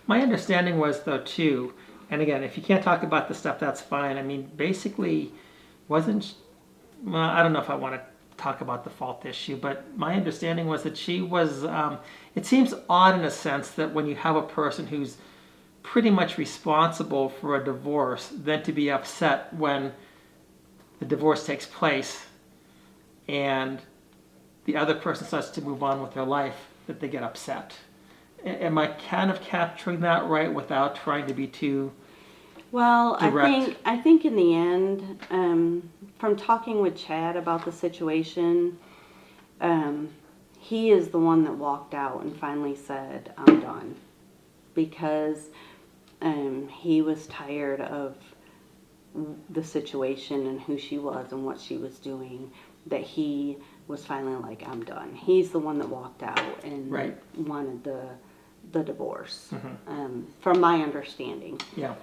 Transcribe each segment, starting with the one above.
My understanding was, though, too, and again, if you can't talk about the stuff, that's fine. I mean, basically, wasn't, well, I don't know if I want to talk about the fault issue, but my understanding was that she was, it seems odd in a sense that when you have a person who's pretty much responsible for a divorce, then to be upset when the divorce takes place and the other person starts to move on with their life, that they get upset. Am I kind of capturing that right without trying to be too Well, direct? I think in the end, from talking with Chad about the situation, he is the one that walked out and finally said, "I'm done," because he was tired of the situation and who she was and what she was doing. That he was finally like, "I'm done." He's the one that walked out and Right. wanted the divorce, from my understanding. Yeah.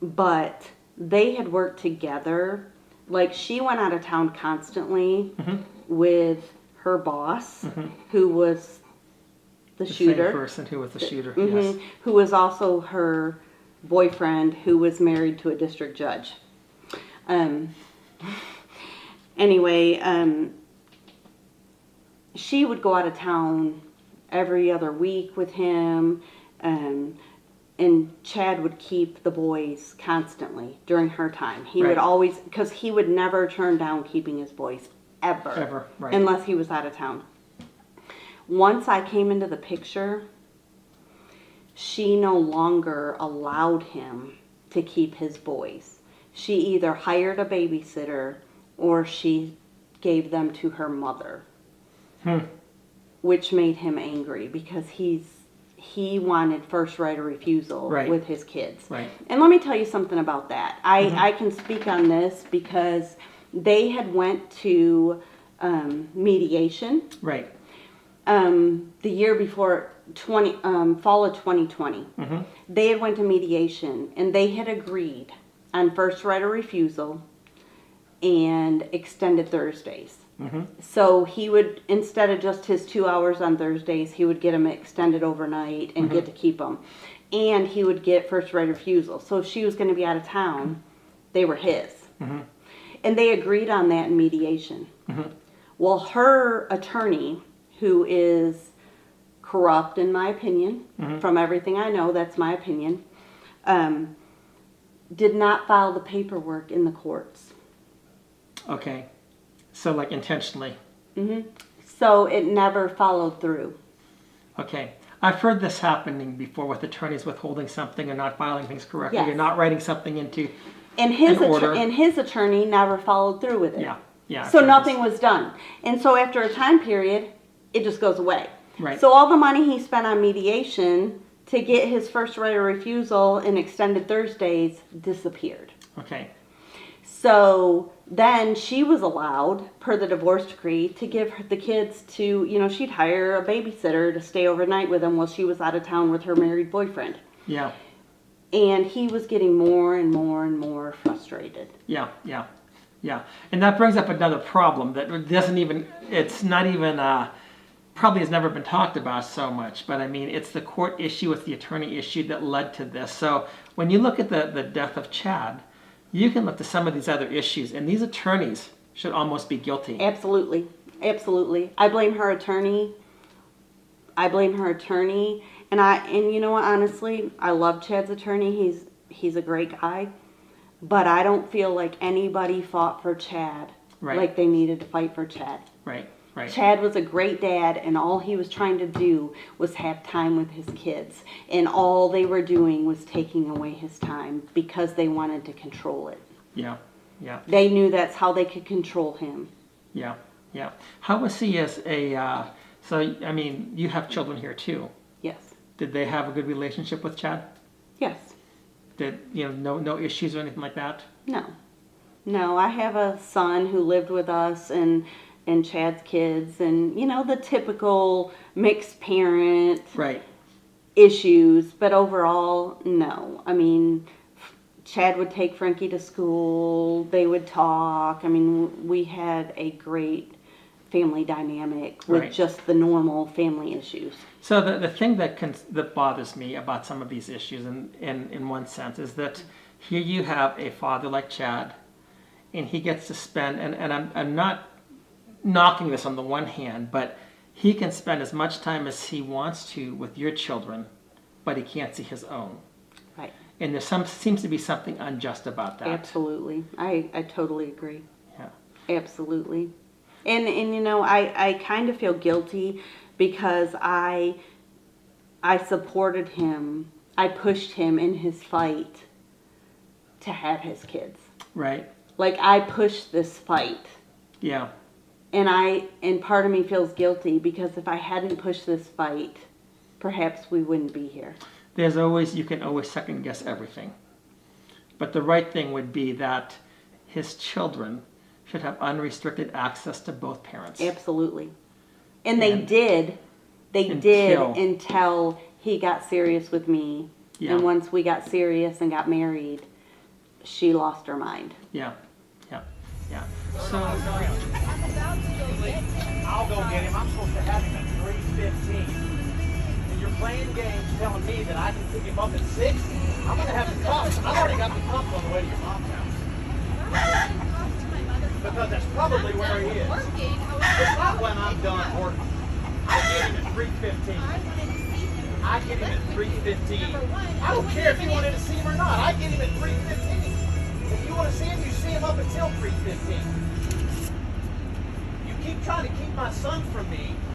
But they had worked together. Like, she went out of town constantly with her boss, who was the shooter. Same person who was the shooter, yes. Who was also her boyfriend, who was married to a district judge. Anyway, she would go out of town every other week with him, and Chad would keep the boys constantly during her time. He would always, because he would never turn down keeping his boys, ever, Right. unless he was out of town. Once I came into the picture, she no longer allowed him to keep his boys. She either hired a babysitter or she gave them to her mother. Which made him angry because he wanted first right of refusal with his kids. Right. And let me tell you something about that. I can speak on this because they had went to mediation. Right. The year before, fall of 2020. They had went to mediation and they had agreed on first right of refusal and extended Thursdays. So he would, instead of just his 2 hours on Thursdays, he would get them extended overnight and get to keep them. And he would get first right of refusal. So if she was going to be out of town, they were his. And they agreed on that in mediation. Well, her attorney, who is corrupt in my opinion, from everything I know, that's my opinion, did not file the paperwork in the courts. Okay. So, like, intentionally. So it never followed through. Okay. I've heard this happening before with attorneys withholding something and not filing things correctly. Yes. You're not writing something into And his attorney never followed through with it. Yeah. So nothing was done. And so after a time period, it just goes away. Right. So all the money he spent on mediation to get his first right of refusal and extended Thursdays disappeared. Okay. So then she was allowed, per the divorce decree, to give the kids to, she'd hire a babysitter to stay overnight with them while she was out of town with her married boyfriend. Yeah. And he was getting more and more and more frustrated. Yeah. And that brings up another problem that doesn't even, it's not even, probably has never been talked about so much, but I mean, it's the court issue, it's the attorney issue that led to this. So when you look at the death of Chad, you can look to some of these other issues, and these attorneys should almost be guilty. Absolutely. I blame her attorney. And you know what, honestly, I love Chad's attorney. He's a great guy. But I don't feel like anybody fought for Chad like they needed to fight for Chad. Right. Chad was a great dad, and all he was trying to do was have time with his kids. And all they were doing was taking away his time because they wanted to control it. Yeah. They knew that's how they could control him. Yeah. How was he as a, so, I mean, you have children here too. Yes. Did they have a good relationship with Chad? Yes. Did, no issues or anything like that? No, I have a son who lived with us and Chad's kids, and the typical mixed parent issues, but overall, no. I mean, Chad would take Frankie to school, they would talk. I mean, we had a great family dynamic with Right. just the normal family issues. So the thing that bothers me about some of these issues in one sense is that here you have a father like Chad, and he gets to spend, and I'm not knocking this on the one hand, but he can spend as much time as he wants to with your children, but he can't see his own. Right. And there seems to be something unjust about that. Absolutely. I totally agree. Yeah. Absolutely. And you know, I kind of feel guilty because I supported him. I pushed him in his fight to have his kids. Right. Like, I pushed this fight. Yeah. And part of me feels guilty because if I hadn't pushed this fight, perhaps we wouldn't be here. You can always second guess everything. But the right thing would be that his children should have unrestricted access to both parents. Absolutely. And they And did. They until- did until he got serious with me. Yeah. And once we got serious and got married, she lost her mind. Yeah. Yeah. Yeah. So I'll go get him. I'm supposed to have him at 3:15. And you're playing games telling me that I can pick him up at 6? I'm going to have the cuffs. I've already got the cuffs on the way to your mom's house. Because that's probably where he is. It's not when I'm done working. I get him at 3:15. I get him at 3:15. I don't care if you wanted to see him or not. I get him at 3:15. If you want to see him, you see him up until 3:15. You keep trying to keep my son from me.